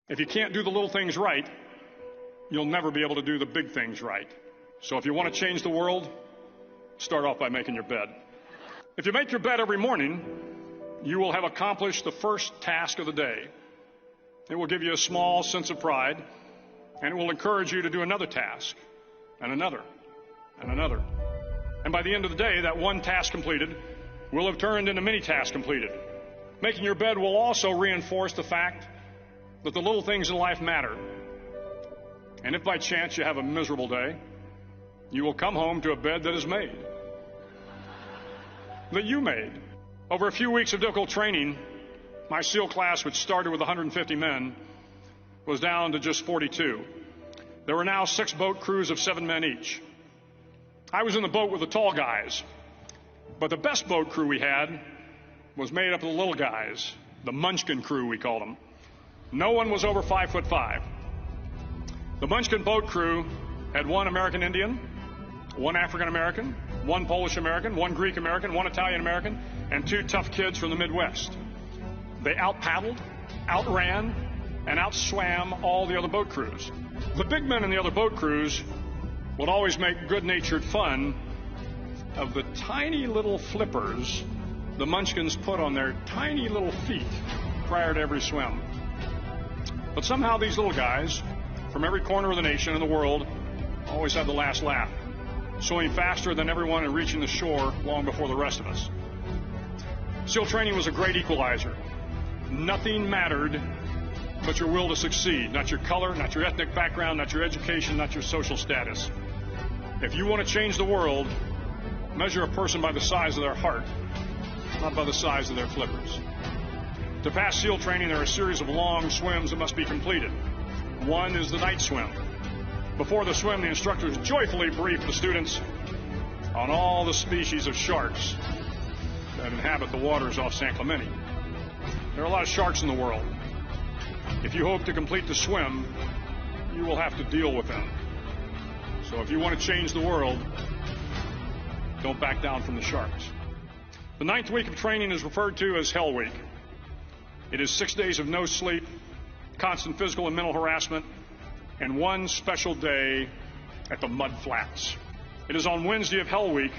If you can't do the little things right, you'll never be able to do the big things right. So if you want to change the world, start off by making your bed. If you make your bed every morning, you will have accomplished the first task of the day. It will give you a small sense of pride, and it will encourage you to do another task, and another, and another. And by the end of the day, that one task completed will have turned into many tasks completed. Making your bed will also reinforce the fact that the little things in life matter. And if by chance you have a miserable day, you will come home to a bed that is made, that you made. Over a few weeks of difficult training, my SEAL class, which started with 150 men, was down to just 42. There were now 6 boat crews of 7 men each. I was in the boat with the tall guys, but the best boat crew we had was made up of the little guys, the Munchkin crew, we called them. No one was over 5'5". The Munchkin boat crew had 1 American Indian, 1 African American, 1 Polish American, 1 Greek American, 1 Italian American, and 2 tough kids from the Midwest. They out-paddled, outran, and outswam all the other boat crews. The big men in the other boat crews would always make good-natured fun of the tiny little flippers the Munchkins put on their tiny little feet prior to every swim. But somehow these little guys from every corner of the nation and the world always had the last laugh, swimming faster than everyone and reaching the shore long before the rest of us. SEAL training was a great equalizer. Nothing mattered but your will to succeed, not your color, not your ethnic background, not your education, not your social status. If you want to change the world, measure a person by the size of their heart, not by the size of their flippers. To pass SEAL training, there are a series of long swims that must be completed. One is the night swim. Before the swim, the instructors joyfully brief the students on all the species of sharks that inhabit the waters off San Clemente. There are a lot of sharks in the world. If you hope to complete the swim, you will have to deal with them. So if you want to change the world, don't back down from the sharks. The 9th week of training is referred to as Hell Week. It is 6 days of no sleep, constant physical and mental harassment, and 1 special day at the mud flats. It is on Wednesday of Hell Week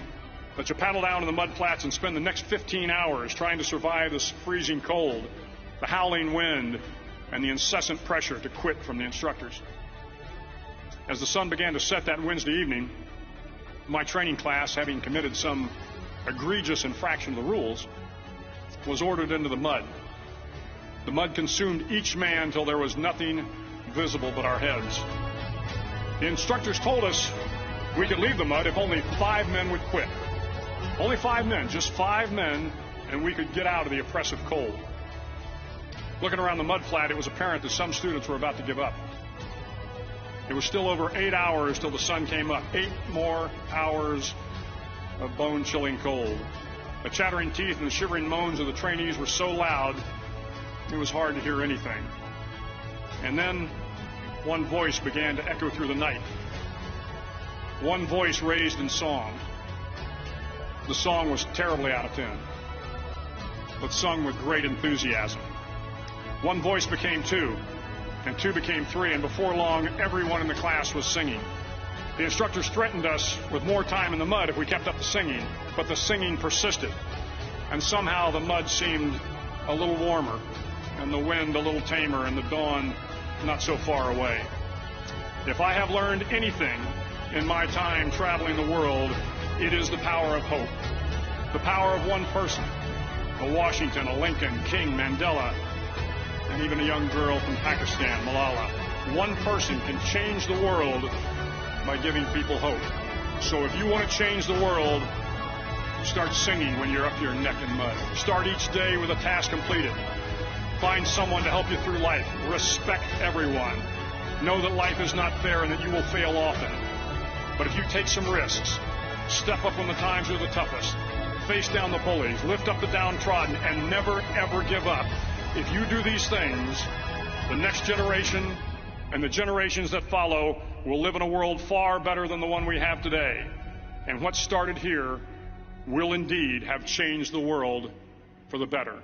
that you paddle down to the mud flats and spend the next 15 hours trying to survive this freezing cold, the howling wind, and the incessant pressure to quit from the instructors. As the sun began to set that Wednesday evening, my training class, having committed some egregious infraction of the rules, was ordered into the mud. The mud consumed each man till there was nothing visible but our heads. The instructors told us we could leave the mud if only 5 men would quit. Only 5 men, just 5 men, and we could get out of the oppressive cold. Looking around the mud flat, it was apparent that some students were about to give up. It was still over 8 hours till the sun came up. 8 more hours of bone-chilling cold. The chattering teeth and the shivering moans of the trainees were so loud, it was hard to hear anything. And then one voice began to echo through the night. One voice raised in song. The song was terribly out of tune, but sung with great enthusiasm. One voice became 2, and 2 became 3, and before long, everyone in the class was singing. The instructors threatened us with more time in the mud if we kept up the singing, but the singing persisted, and somehow the mud seemed a little warmer, and the wind a little tamer, and the dawn not so far away. If I have learned anything in my time traveling the world, it is the power of hope. The power of one person, a Washington, a Lincoln, King, Mandela, and even a young girl from Pakistan, Malala. One person can change the world by giving people hope. So if you want to change the world, start singing when you're up to your neck in mud. Start each day with a task completed. Find someone to help you through life. Respect everyone. Know that life is not fair and that you will fail often. But if you take some risks, step up when the times are the toughest, face down the bullies, lift up the downtrodden, and never, ever give up. If you do these things, the next generation and the generations that follow will live in a world far better than the one we have today. And what started here will indeed have changed the world for the better.